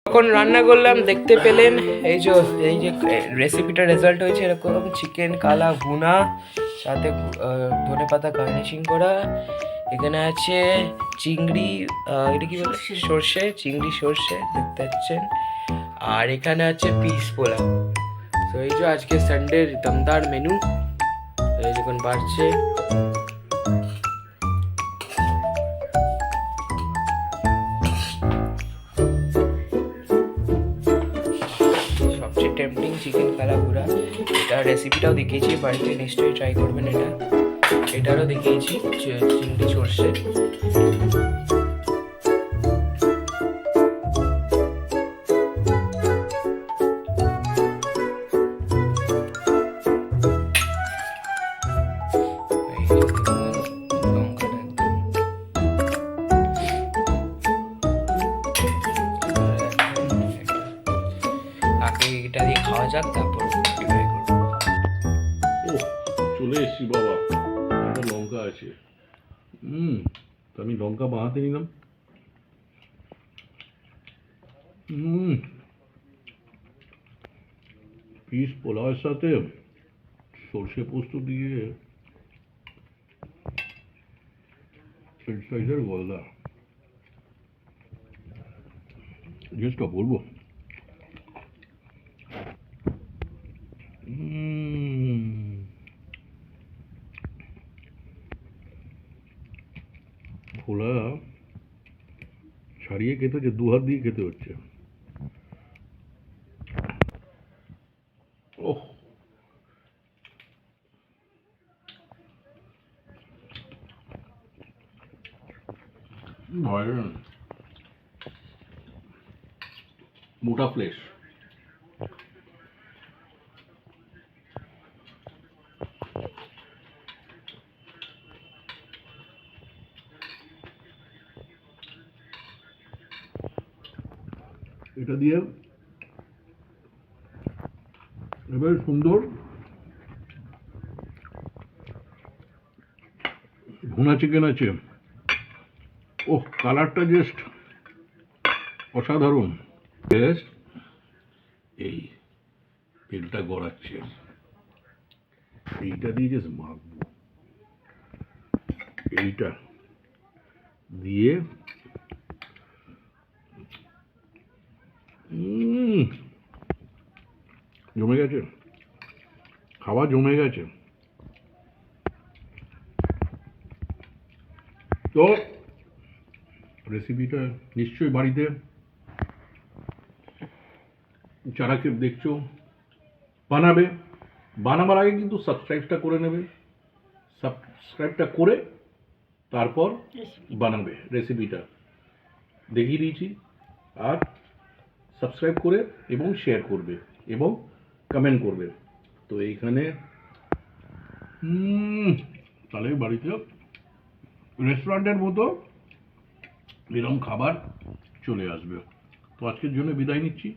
যখন রান্না করলাম দেখতে পেলেন এই যে রেসিপিটা রেজাল্ট হয়েছে এরকম চিকেন কালা ভুনা সাথে ধনেপাতা গার্নিশিং করা। এখানে আছে চিংড়ি, এটা কি বলে, সর্ষে, চিংড়ি সর্ষে দেখতে পাচ্ছেন। আর এখানে আছে পিস পোলাও। তো এই যে আজকে সানডের দমদার মেনু এই যখন বাড়ছে। সবচেয়ে টেম্পটিং চিকেন কালা ভুনা, এটা রেসিপিটাও দেখিয়েছি, বাড়িতে নিশ্চয়ই ট্রাই করবেন। এটারও দেখিয়েছি চিংড়ি সর্ষে। আগে এটা দিয়ে খাওয়া যাক, তারপর ট্রাই করবো। ও চলে এসছি বাবা, একটা লঙ্কা আছে। তো আমি লঙ্কা বানাতে নিলাম। পিস পোলাওয়ের সাথে সর্ষে পোস্ত দিয়ে সাইজের গলদা, জিনিসটা বলবো। খোলা ছাড়িয়ে খেতে হচ্ছে, দু হাত দিয়ে খেতে হচ্ছে। ওহ, মোটা ফ্লেশ। এটা দিয়ে এবার সুন্দর ভুনা চিকেন আছে। ওহ, কালারটা জাস্ট অসাধারণ। জাস্ট এই তেলটা গড়াচ্ছে, এইটা দিয়ে জাস্ট মাখবো। এইটা দিয়ে জমে গেছে, খাওয়া জমে গেছে। তো রেসিপিটা নিশ্চয়ই বাড়িতে যারা কেউ দেখছো বানাবে। বানাবার আগে কিন্তু সাবস্ক্রাইবটা করে নেবে, সাবস্ক্রাইবটা করে তারপর বানাবে। রেসিপিটা দেখিয়ে দিয়েছি। আর সাবস্ক্রাইব করে এবং শেয়ার করবে এবং কমেন্ট করবে। তো এইখানে তাহলে বাড়িতে রেস্টুরেন্টের মতো এরকম খাবার চলে আসবে। তো আজকের জন্য বিদায় নিচ্ছি।